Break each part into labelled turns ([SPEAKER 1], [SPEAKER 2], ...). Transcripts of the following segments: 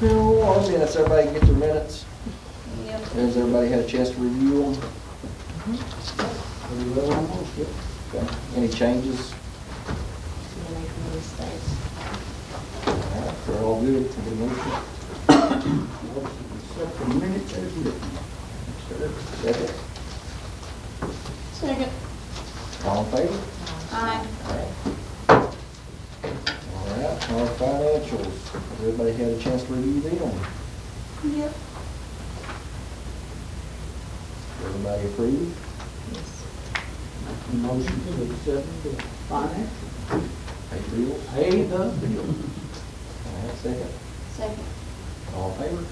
[SPEAKER 1] No, I was saying, that's everybody get their minutes.
[SPEAKER 2] Yep.
[SPEAKER 1] Has everybody had a chance to review them?
[SPEAKER 3] Pretty well almost, yeah.
[SPEAKER 1] Okay. Any changes?
[SPEAKER 2] You make no mistakes.
[SPEAKER 1] All right, they're all good. Good motion.
[SPEAKER 3] Motion to accept the minutes as written.
[SPEAKER 1] Second.
[SPEAKER 2] Second.
[SPEAKER 1] All in favor?
[SPEAKER 2] Aye.
[SPEAKER 1] All right, our financials. Has everybody had a chance to review them?
[SPEAKER 2] Yep.
[SPEAKER 1] Everybody approved?
[SPEAKER 2] Yes.
[SPEAKER 3] Make a motion to accept the finance.
[SPEAKER 1] Pay the bills?
[SPEAKER 3] Pay the bill.
[SPEAKER 1] All right, second.
[SPEAKER 2] Second.
[SPEAKER 1] All in favor?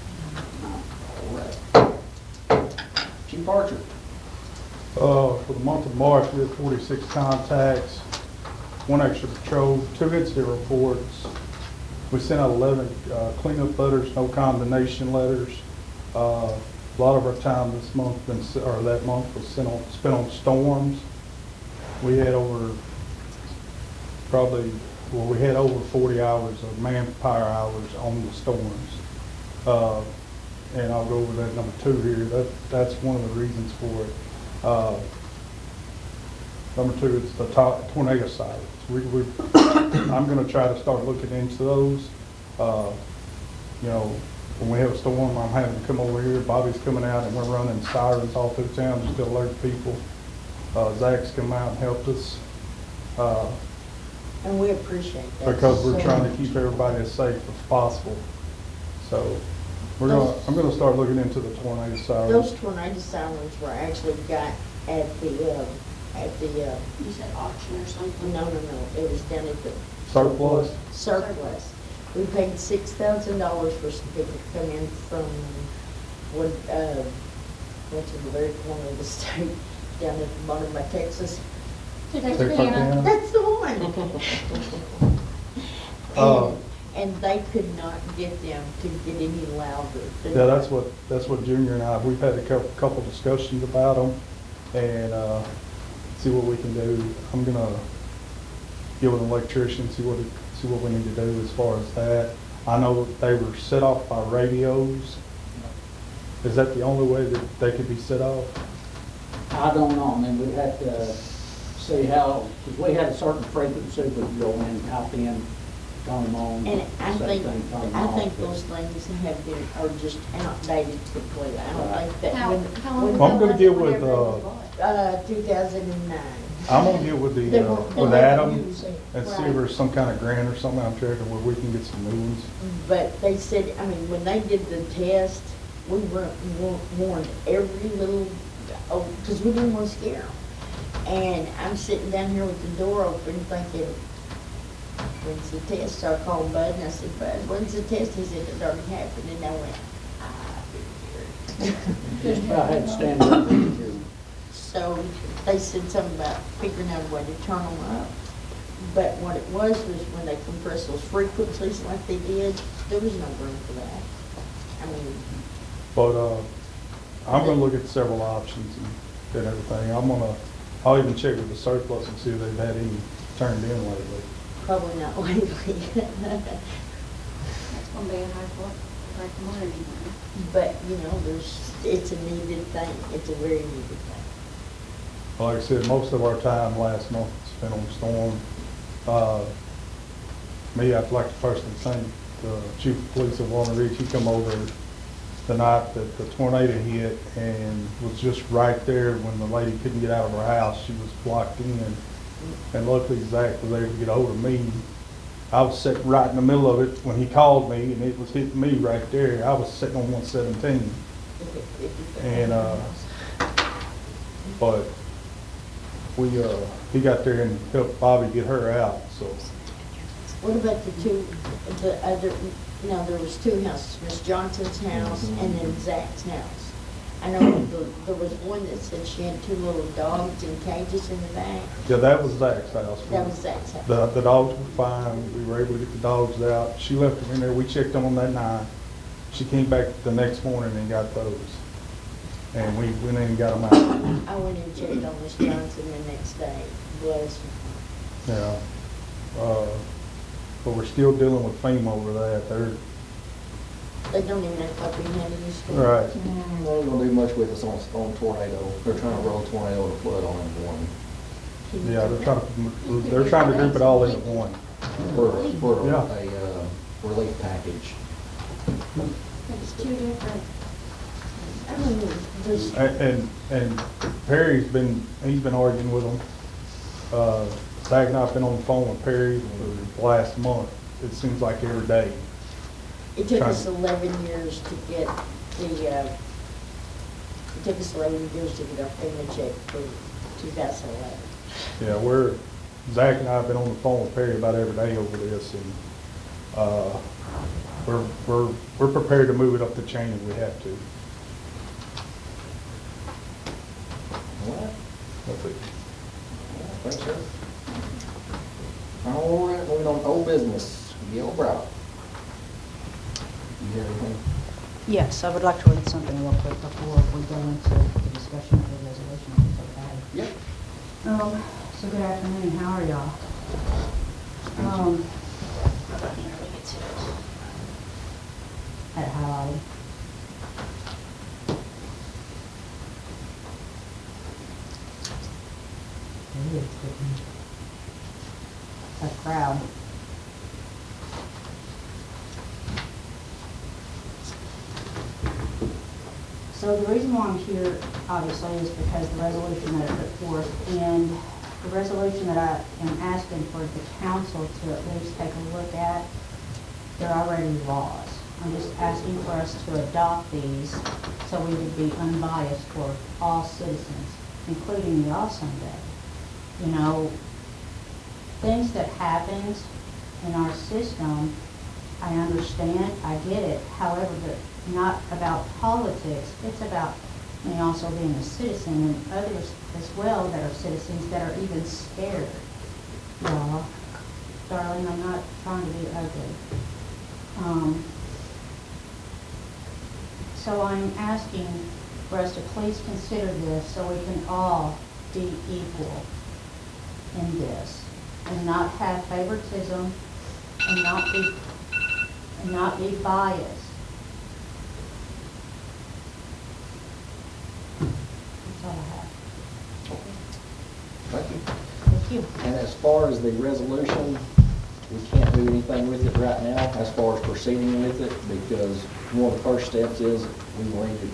[SPEAKER 1] All right. Chief Archer.
[SPEAKER 4] For the month of March, we had 46 contacts, 1 extra patrol, 2 incident reports. We sent out 11 cleanup letters, no condemnation letters. A lot of our time this month, or that month, was spent on storms. We had over 40 hours of manpower hours on the storms. And I'll go over that number 2 here. That's one of the reasons for it. Number 2 is the tornado sirens. I'm going to try to start looking into those. When we have a storm, I'm having to come over here. Bobby's coming out, and we're running sirens all through town just to alert people. Zach's come out and helped us.
[SPEAKER 5] And we appreciate that.
[SPEAKER 4] Because we're
[SPEAKER 5] so
[SPEAKER 4] trying to
[SPEAKER 5] much.
[SPEAKER 4] keep everybody as safe as possible. So I'm going to start looking into the tornado sirens.
[SPEAKER 5] Those tornado sirens were actually got at the,
[SPEAKER 2] You said auction or something?
[SPEAKER 5] no, it was down at the.
[SPEAKER 4] Surplus?
[SPEAKER 5] Surplus. We paid $6,000 for some people to come in from, went to the very corner of the state, down at the bottom by Texas.
[SPEAKER 4] Texarkana.
[SPEAKER 5] That's the one. And they could not get them to get any louder.
[SPEAKER 4] Yeah, that's what Junior and we've had a couple discussions about them and see what we can do. I'm gonna get with an electrician, see what we need to do as far as that. I know they were set off by radios. Is that the only way that they could be set off?
[SPEAKER 3] I don't know, I mean, we'd have to see how, because we had a certain frequency, we'd go in, type in, turn them on.
[SPEAKER 5] And I
[SPEAKER 3] same
[SPEAKER 5] think,
[SPEAKER 3] thing, turn them
[SPEAKER 5] I
[SPEAKER 3] off,
[SPEAKER 5] think
[SPEAKER 3] but-
[SPEAKER 5] those things have been, are just outdated completely. I don't
[SPEAKER 3] Right.
[SPEAKER 5] think that
[SPEAKER 2] How long
[SPEAKER 4] Well, I'm
[SPEAKER 2] ago
[SPEAKER 4] gonna
[SPEAKER 2] was
[SPEAKER 4] get
[SPEAKER 2] it
[SPEAKER 4] with,
[SPEAKER 2] whenever they were bought?
[SPEAKER 5] 2009.
[SPEAKER 4] I'm gonna get with
[SPEAKER 5] They
[SPEAKER 4] the
[SPEAKER 5] were-
[SPEAKER 4] with
[SPEAKER 5] they
[SPEAKER 4] Adam
[SPEAKER 5] were using-
[SPEAKER 4] and see
[SPEAKER 5] right.
[SPEAKER 4] if there's some kind of grant or something out there where we can get some new ones.
[SPEAKER 5] But they said, I mean, when they did the test, we warned every little, because we didn't want to scare them. And I'm sitting down here with the door open thinking, when's the test? So I called Bud and I said, Bud, when's the test? He said, it already happened. And I went,
[SPEAKER 3] Just about had to stand up there.
[SPEAKER 5] So they said something about figuring out a way to turn them up. But what it was when they compressed those frequencies like they did, there was no room for that. I mean,
[SPEAKER 4] But I'm gonna look at several options and everything. I'll even check with the surplus and see if they've had any turned in lately.
[SPEAKER 5] probably not lately.
[SPEAKER 2] That's gonna be a high commodity.
[SPEAKER 5] But, it's a needed thing. It's a very needed thing.
[SPEAKER 4] Like I said, most of our time last month was spent on storm. Me, I'd like to personally thank the chief of police of Walnut Ridge. He come over the night that the tornado hit and was just right there when the lady couldn't get out of her house. She was blocked in. And luckily Zach was able to get a hold of me. I was sitting right in the middle of it when he called me, and it was hitting me right there. I was sitting on 117. And, but he got there and helped Bobby get her out, so.
[SPEAKER 5] What about the other, there was 2 houses, Miss Johnson's house and then Zach's house. I know there was one that said she had 2 little dogs in cages in the back.
[SPEAKER 4] Yeah, that was Zach's house.
[SPEAKER 5] That was Zach's house.
[SPEAKER 4] The dogs were fine. We were able to get the dogs out. She left them in there. We checked them on that night. She came back the next morning and got those. And we went in and got them out.
[SPEAKER 5] I went and checked on Miss Johnson the next day. Bless her.
[SPEAKER 4] Yeah. But we're still dealing with FEMA over that.
[SPEAKER 5] They don't even have puppy head in the school.
[SPEAKER 4] Right.
[SPEAKER 1] They ain't gonna do much with us on tornado. They're trying to roll tornado to flood all in one.
[SPEAKER 4] Yeah, they're trying to group it all into one.
[SPEAKER 1] For
[SPEAKER 4] Yeah.
[SPEAKER 1] a relief package.
[SPEAKER 2] It's two different.
[SPEAKER 5] I mean, just,
[SPEAKER 4] And Perry's he's been arguing with them. Zach and I've been on the phone with Perry for the last month. It seems like every day.
[SPEAKER 5] it took us 11 years to get it took us 11 years to get our payment check for 2011.
[SPEAKER 4] Yeah, Zach and I have been on the phone with Perry about every day over this, and we're prepared to move it up the chain if we have to.
[SPEAKER 1] What?
[SPEAKER 4] That's it.
[SPEAKER 1] Thanks, sir. All right, moving on to old business. Gail Brown. You have anything?
[SPEAKER 6] Yes, I would like to read something real quick before we go into the discussion of the resolution, if it's okay.
[SPEAKER 1] Yeah.
[SPEAKER 6] So good afternoon, how are y'all? Let me get to it. At highlighted. A crowd. So the reason why I'm here, obviously, is because the resolution that I put forth, and the resolution that I am asking for the council to at least take a look at, they're already laws. I'm just asking for us to adopt these so we would be unbiased for all citizens, including the Awesome Day. You know, things that happens in our system, I understand, I get it. However, they're not about politics. It's about me also being a citizen and others as well that are citizens that are even scared. Y'all, darling, I'm not trying to be ugly. So I'm asking for us to please consider this so we can all be equal in this and not have favoritism and not be biased. That's all I have.
[SPEAKER 1] Thank you.
[SPEAKER 6] Thank you.
[SPEAKER 1] And as far as the resolution, we can't do anything with it right now as far as proceeding with it, because one of the first steps is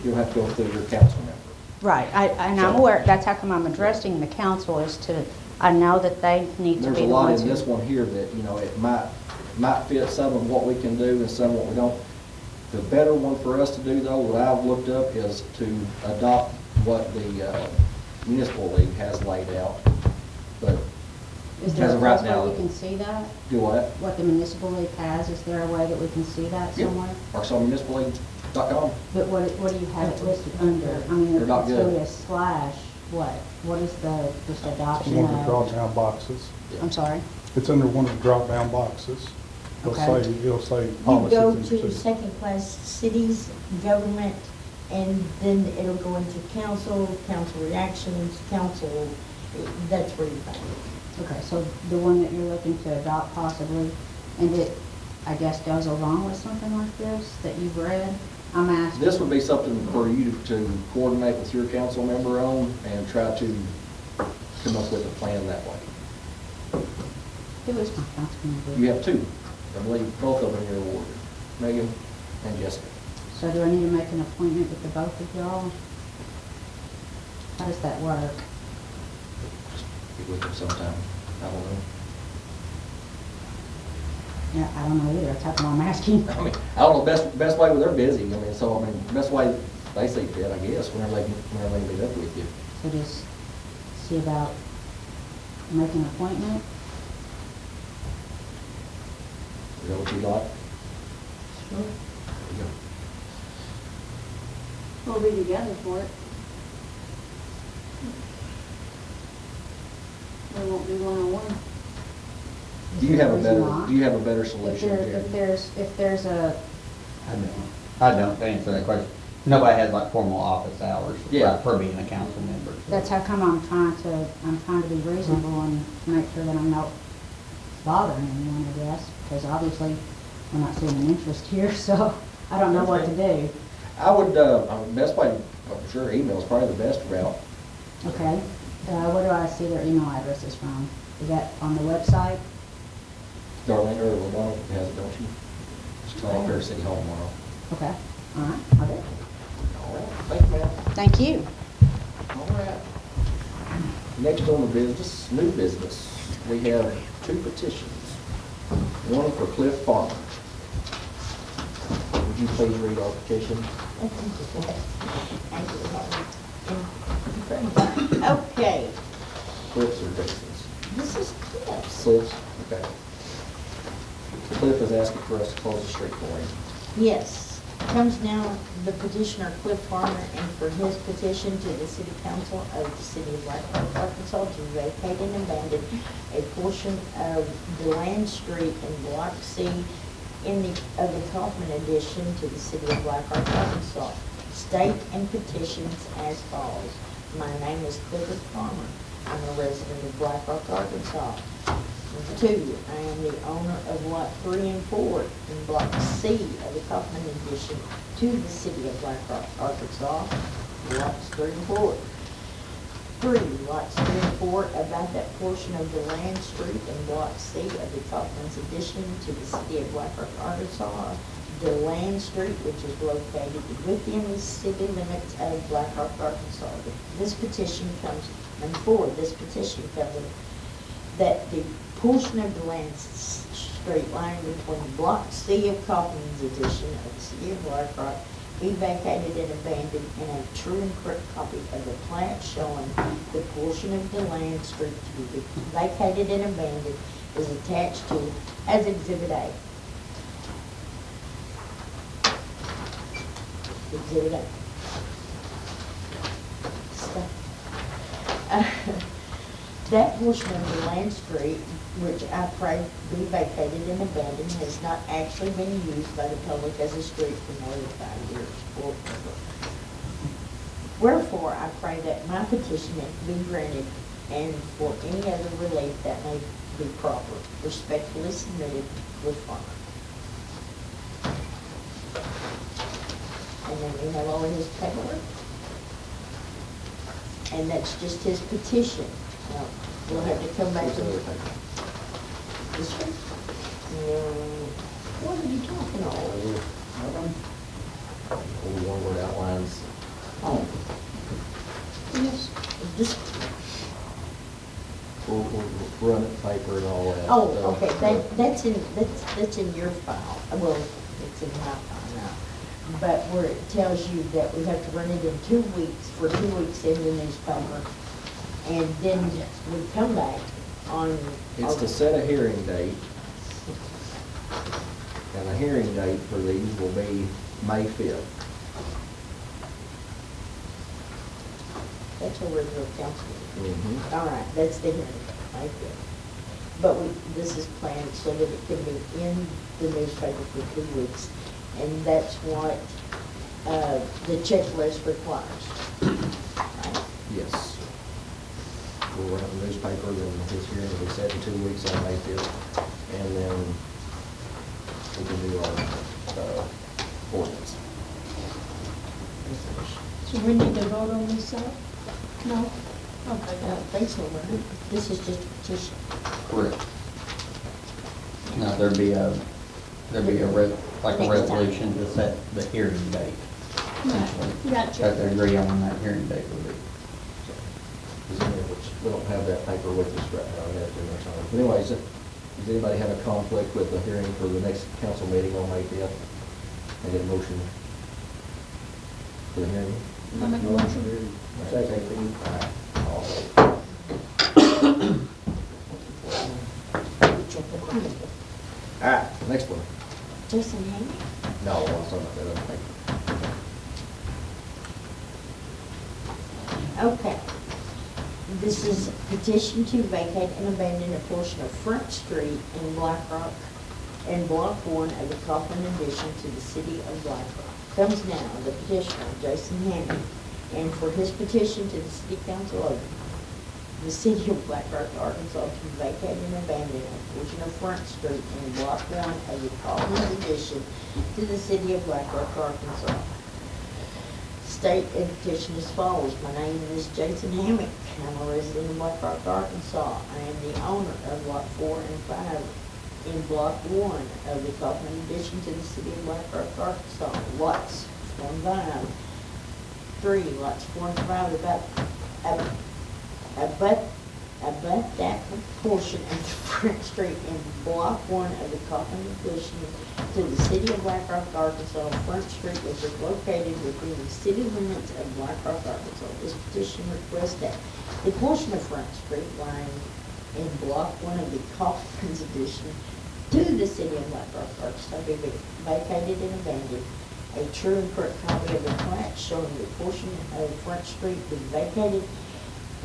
[SPEAKER 1] you'll have to go through your council member.
[SPEAKER 6] Right, and I'm aware, that's how come I'm addressing the council is to, I know that they need to
[SPEAKER 1] There's
[SPEAKER 6] be
[SPEAKER 1] a
[SPEAKER 6] the
[SPEAKER 1] lot
[SPEAKER 6] ones
[SPEAKER 1] in
[SPEAKER 6] who.
[SPEAKER 1] this one here that, it might fit some of what we can do and some of what we don't. The better one for us to do, though, what I've looked up, is to adopt what the municipal league has laid out. But
[SPEAKER 6] Is there
[SPEAKER 1] as
[SPEAKER 6] a
[SPEAKER 1] of right
[SPEAKER 6] place where
[SPEAKER 1] now,
[SPEAKER 6] we can see that?
[SPEAKER 1] do what?
[SPEAKER 6] What the municipal league has, is there a way that we can see that
[SPEAKER 1] Yeah.
[SPEAKER 6] somewhere?
[SPEAKER 1] ArkansasMunicipalLeague.com.
[SPEAKER 6] But what do you have it listed under? I mean,
[SPEAKER 1] They're
[SPEAKER 6] it's
[SPEAKER 1] not good.
[SPEAKER 6] really a slash, what? What is the, just
[SPEAKER 4] It's
[SPEAKER 6] adoption
[SPEAKER 4] one of the
[SPEAKER 6] of?
[SPEAKER 4] drop-down boxes.
[SPEAKER 6] I'm sorry?
[SPEAKER 4] It's under one of the drop-down boxes.
[SPEAKER 6] Okay.
[SPEAKER 4] It'll say
[SPEAKER 5] You
[SPEAKER 4] policies
[SPEAKER 5] go
[SPEAKER 4] and
[SPEAKER 5] to
[SPEAKER 4] procedures.
[SPEAKER 5] second-class cities, government, and then it'll go into council reactions, council, that's where you find it.
[SPEAKER 6] Okay, so the one that you're looking to adopt possibly, and it, I guess, goes along with something like this that you've read? I'm asking.
[SPEAKER 1] This would be something for you to coordinate with your council member on and try to come up with a plan that way.
[SPEAKER 6] Who is my council member?
[SPEAKER 1] You have two. I believe both of them in your ward, Megan and Jessica.
[SPEAKER 6] So do I need to make an appointment with the both of y'all? How does that work?
[SPEAKER 1] Get with them sometime. I don't know.
[SPEAKER 6] Yeah, I don't know either, that's how come I'm asking.
[SPEAKER 1] I mean, I don't know, best way when they're busy. Best way they see fit, I guess, whenever they can meet up with you.
[SPEAKER 6] So just see about making an appointment?
[SPEAKER 1] Is that what you like?
[SPEAKER 6] Sure.
[SPEAKER 1] There you go.
[SPEAKER 2] We'll be together for it. We won't do one-on-one.
[SPEAKER 1] Do you have a
[SPEAKER 6] Is
[SPEAKER 1] better,
[SPEAKER 6] there not?
[SPEAKER 1] do you have a better
[SPEAKER 6] If
[SPEAKER 1] solution,
[SPEAKER 6] there,
[SPEAKER 1] Jerry?
[SPEAKER 6] if there's a,
[SPEAKER 7] I don't, to answer that question. Nobody has like formal office hours
[SPEAKER 1] Yeah.
[SPEAKER 7] for being a council member. so.
[SPEAKER 6] that's how come I'm trying to be reasonable and to make sure that I'm not bothering anyone, I guess, because obviously we're not seeing an interest here, so I don't know what to do.
[SPEAKER 1] I would, best way, I'm sure email is probably the best route.
[SPEAKER 6] Okay, where do I see their email addresses from? Is that on the website?
[SPEAKER 1] Darlene or Ladonna has it, don't you? Just call up here at City Hall tomorrow.
[SPEAKER 6] Okay, all right, I'll do it.
[SPEAKER 1] All right, thank you, ma'am.
[SPEAKER 6] Thank you.
[SPEAKER 1] All right. Next on the business, new business, we have 2 petitions. One for Cliff Farmer. Would you please read our petition?
[SPEAKER 5] Okay,
[SPEAKER 1] Cliff's or Jason's?
[SPEAKER 5] this is Cliff's.
[SPEAKER 1] Cliff's, okay. Cliff is asking for us to close the street for him.
[SPEAKER 5] Yes, comes now the petitioner Cliff Farmer and for his petition to the city council of the city of Black Rock, Arkansas to vacate and abandon a portion of DeLand Street in Block C of the Kaufman addition to the city of Black Rock, Arkansas. State and petitions as follows. My name is Clifford Farmer. I'm a resident of Black Rock, Arkansas. 2, I am the owner of Lot 3 and 4 in Block C of the Kaufman addition to the city of Black Rock, Arkansas. Lots 3 and 4. 3, lots 3 and 4 about that portion of the land street in Block C of the Kaufman's addition to the city of Black Rock, Arkansas. The land street, which is located within the city limits of Black Rock, Arkansas. This petition comes, and 4, this petition comes that the portion of the land street lying between Block C of Kaufman's addition of the city of Black Rock be vacated and abandoned, and a true and correct copy of the plat showing the portion of the land street to be vacated and abandoned is attached to as Exhibit A. Exhibit A. That portion of the land street, which I pray be vacated and abandoned, has not actually been used by the public as a street for more than 5 years or ever. Wherefore, I pray that my petition be granted and for any other relief that may be proper, respectfully submitted with Farmer. And then we have all of his paperwork. And that's just his petition. Now, we'll have to come back to this one. What are you talking about?
[SPEAKER 1] The one word outlines.
[SPEAKER 5] Oh. Yes. Just,
[SPEAKER 1] We'll run it paper and all that.
[SPEAKER 5] oh,
[SPEAKER 1] stuff.
[SPEAKER 5] okay, that's in your file. Well, it's in my file now. But where it tells you that we have to run it in 2 weeks, for 2 weeks in the newspaper. And then we come back on.
[SPEAKER 1] It's to set a hearing date. And the hearing date for these will be May 5th.
[SPEAKER 5] That's a regular council meeting.
[SPEAKER 1] Mhm.
[SPEAKER 5] All right, that's the hearing, right there. But this is planned so that it can be in the newspaper for 2 weeks. And that's what the checklist requires. Right?
[SPEAKER 1] Yes. We'll run the newspaper, then his hearing will be set in 2 weeks on May 5th. And then we can do our ordinance.
[SPEAKER 2] So we need to vote on this, No? Okay.
[SPEAKER 5] I don't think so, right? This is just a petition.
[SPEAKER 7] Correct. Now, there'd be a like a
[SPEAKER 5] Next time.
[SPEAKER 7] resolution to set the hearing date, essentially.
[SPEAKER 2] Gotcha.
[SPEAKER 7] Have to agree on when that hearing date would be.
[SPEAKER 1] We don't have that paper with us right now. We have to do our time. But anyways, does anybody have a conflict with the hearing for the next council meeting on May 5th? I get a motion for the hearing?
[SPEAKER 2] I'll make a motion.
[SPEAKER 1] Second. All right. All right, next one.
[SPEAKER 5] Jason Haney?
[SPEAKER 1] No, it's on that other paper.
[SPEAKER 5] Okay. This is petition to vacate and abandon a portion of Front Street in Black Rock and Block 1 of the Kaufman addition to the city of Black Rock. Comes now the petitioner, Jason Haney, and for his petition to the city council of the city of Black Rock, Arkansas to vacate and abandon a portion of Front Street in Block 1 of the Coffins addition to the city of Black Rock, Arkansas. State and petition as follows. My name is Jason Hammock. I'm a resident of Black Rock, Arkansas. I am the owner of Lot 4 and 5 in Block 1 of the Coffin addition to the city of Black Rock, Arkansas. Lots 4 and 5. 3, lots 4 and 5 abut that portion of the Front Street in Block 1 of the Coffin addition to the city of Black Rock, Arkansas. Front Street is located within the city limits of Black Rock, Arkansas. This petition requests that the portion of Front Street lying in Block 1 of the Coffins addition to the city of Black Rock, Arkansas be vacated and abandoned. A true and correct copy of the plat showing the portion of Front Street be vacated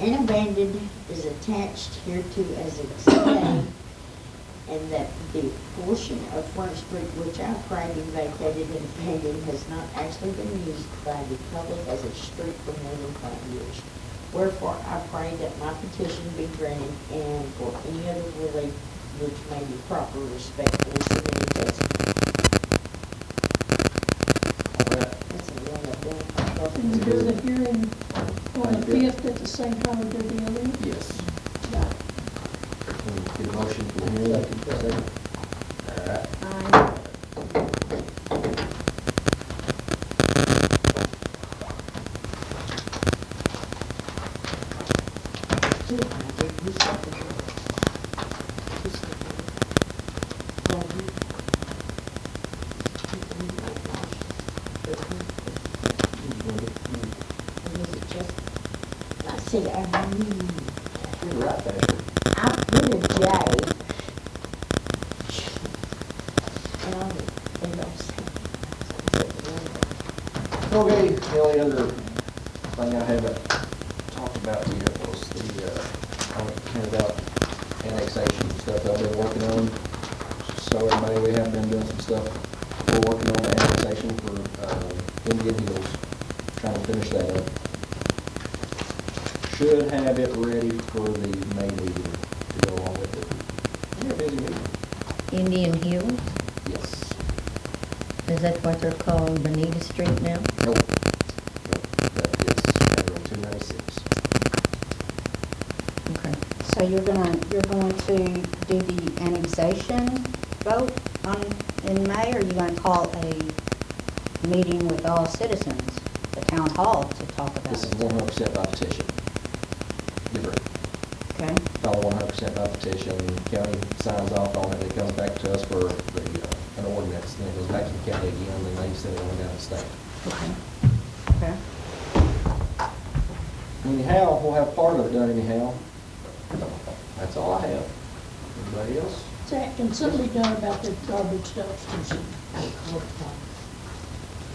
[SPEAKER 5] and abandoned is attached hereto as Exhibit A, and that the portion of Front Street which I pray be vacated and abandoned has not actually been used by the public as a street for more than 5 years. Wherefore, I pray that my petition be granted and for any other relief which may be proper respectfully submitted testimony.
[SPEAKER 1] All right.
[SPEAKER 5] That's a long one.
[SPEAKER 2] Can you do the hearing on the 5th at the same time we do the other one?
[SPEAKER 1] Yes. Can we get a motion for the hearing? Second. All right.
[SPEAKER 5] See, I mean,
[SPEAKER 1] You're right there.
[SPEAKER 5] I put a J. And I'll say.
[SPEAKER 1] Okay, the only other thing I haven't talked about yet was the, I heard about annexation and stuff I've been working on. So everybody, we have been doing some stuff. We're working on the annexation for Indian Hills, trying to finish that up. Should have it ready for the May meeting to go along with it. You're a busy meeting.
[SPEAKER 8] Indian Hills,
[SPEAKER 1] Yes.
[SPEAKER 8] is that what they're called, Bonita Street now?
[SPEAKER 1] Nope. Nope, that is Federal 296.
[SPEAKER 8] Okay.
[SPEAKER 6] So you're going to do the annexation vote in May, or are you going to call a meeting with all citizens, the town hall, to talk about
[SPEAKER 1] This is
[SPEAKER 6] it?
[SPEAKER 1] 100% by petition. Different.
[SPEAKER 6] Okay,
[SPEAKER 1] Follow 100% by petition, county signs off on it, it comes back to us for an ordinance, then it goes back to the county again, and they send it on down to state.
[SPEAKER 6] okay, okay.
[SPEAKER 1] Anyhow, we'll have part of it done anyhow. That's all I have. Anybody else?
[SPEAKER 2] Zach, can something be done about the garbage dumpsters?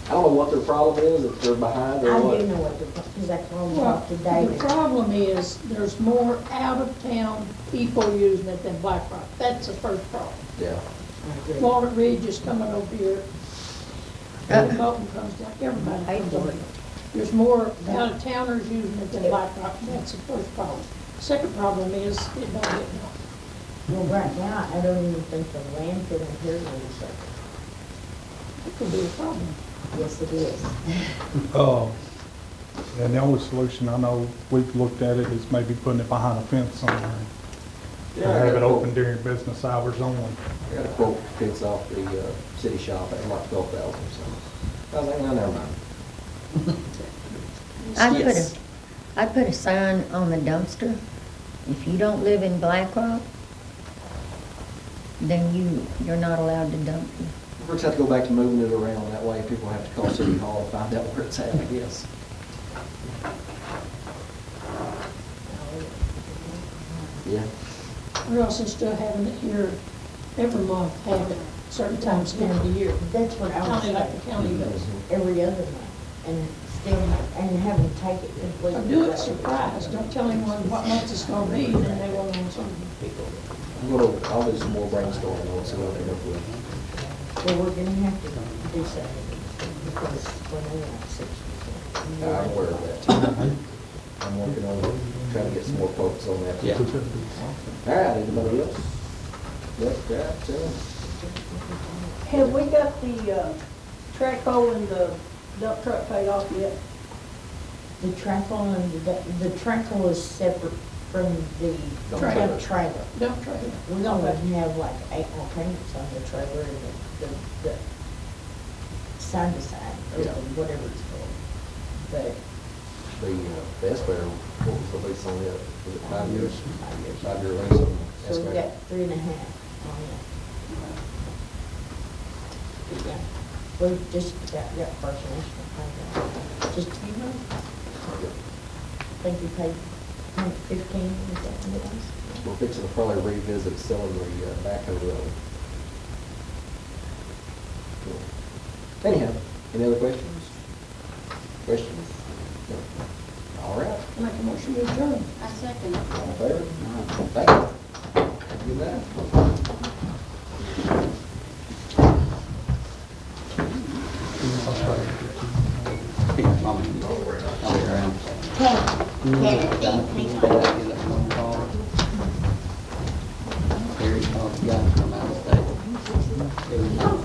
[SPEAKER 1] I don't know what their problem is, if they're behind or
[SPEAKER 5] I
[SPEAKER 1] what.
[SPEAKER 5] do know what because I told him
[SPEAKER 2] Well,
[SPEAKER 5] about
[SPEAKER 2] the
[SPEAKER 5] today.
[SPEAKER 2] problem is, there's more out-of-town people using it than Black Rock. That's the first problem.
[SPEAKER 1] Yeah.
[SPEAKER 2] Walnut Ridge is coming over here. Moulton comes down, everybody comes over here. There's more out-of-towners using it than Black Rock. That's the first problem. Second problem is, it don't get done.
[SPEAKER 5] Well, right now, I don't even think the landfill in here is recycled.
[SPEAKER 2] It could be a problem.
[SPEAKER 5] Yes, it is.
[SPEAKER 4] And the only solution I know we've looked at it is maybe putting it behind a fence somewhere.
[SPEAKER 1] Yeah,
[SPEAKER 4] And
[SPEAKER 1] I
[SPEAKER 4] have
[SPEAKER 1] got
[SPEAKER 4] it
[SPEAKER 1] a
[SPEAKER 4] open
[SPEAKER 1] quote.
[SPEAKER 4] during business hours only.
[SPEAKER 1] I got a quote fits off the city shop at like 12,000, so. I was like, no, never mind. Yes.
[SPEAKER 8] I put a sign on the dumpster. If you don't live in Black Rock, then you're not allowed to dump.
[SPEAKER 1] We're just have to go back to moving it around, that way people have to call City Hall to find out where it's at, I guess. Yeah.
[SPEAKER 2] We're also still having it here every month, have it certain times during the year.
[SPEAKER 5] That's what I was
[SPEAKER 2] County like
[SPEAKER 5] saying,
[SPEAKER 2] the county does.
[SPEAKER 5] every other month, and still, and have them take it completely.
[SPEAKER 2] So do it surprise, don't tell anyone what month it's gonna be, then they won't know something.
[SPEAKER 1] I'll do some more brainstorming on see what they look with.
[SPEAKER 5] Well, we're gonna have to do something, because we're only like 6%.
[SPEAKER 1] I'm aware of that too. I'm working on it. try to get some more quotes on that.
[SPEAKER 7] Yeah.
[SPEAKER 1] All right, anybody else?
[SPEAKER 2] Have we got the track hole and the dump truck paid off yet?
[SPEAKER 5] The trackle and the trackle is separate from the
[SPEAKER 1] Dump
[SPEAKER 5] dump trailer.
[SPEAKER 2] Dump trailer.
[SPEAKER 5] We're gonna have like 8 more payments on the trailer and the side to side, or
[SPEAKER 1] Yeah.
[SPEAKER 5] whatever it's called. But
[SPEAKER 1] The excavator, what was the lease on that? Was it 5 years?
[SPEAKER 5] 5 years.
[SPEAKER 1] 5-year lease on the
[SPEAKER 5] So we
[SPEAKER 1] excavator?
[SPEAKER 5] got 3.5 on it. But yeah, we just got first national. Just, you know, I think we paid 15, is that what it was?
[SPEAKER 1] We're fixing to probably revisit selling the backhoe road. Anyhow, any other questions? Questions? No. All right.
[SPEAKER 2] Make a motion to adjourn.
[SPEAKER 6] I second.
[SPEAKER 1] All in favor? Thank you. Have a good night.
[SPEAKER 7] I'll be around.
[SPEAKER 5] Hang on.
[SPEAKER 7] Get a phone call. Terry called, got to come out of state.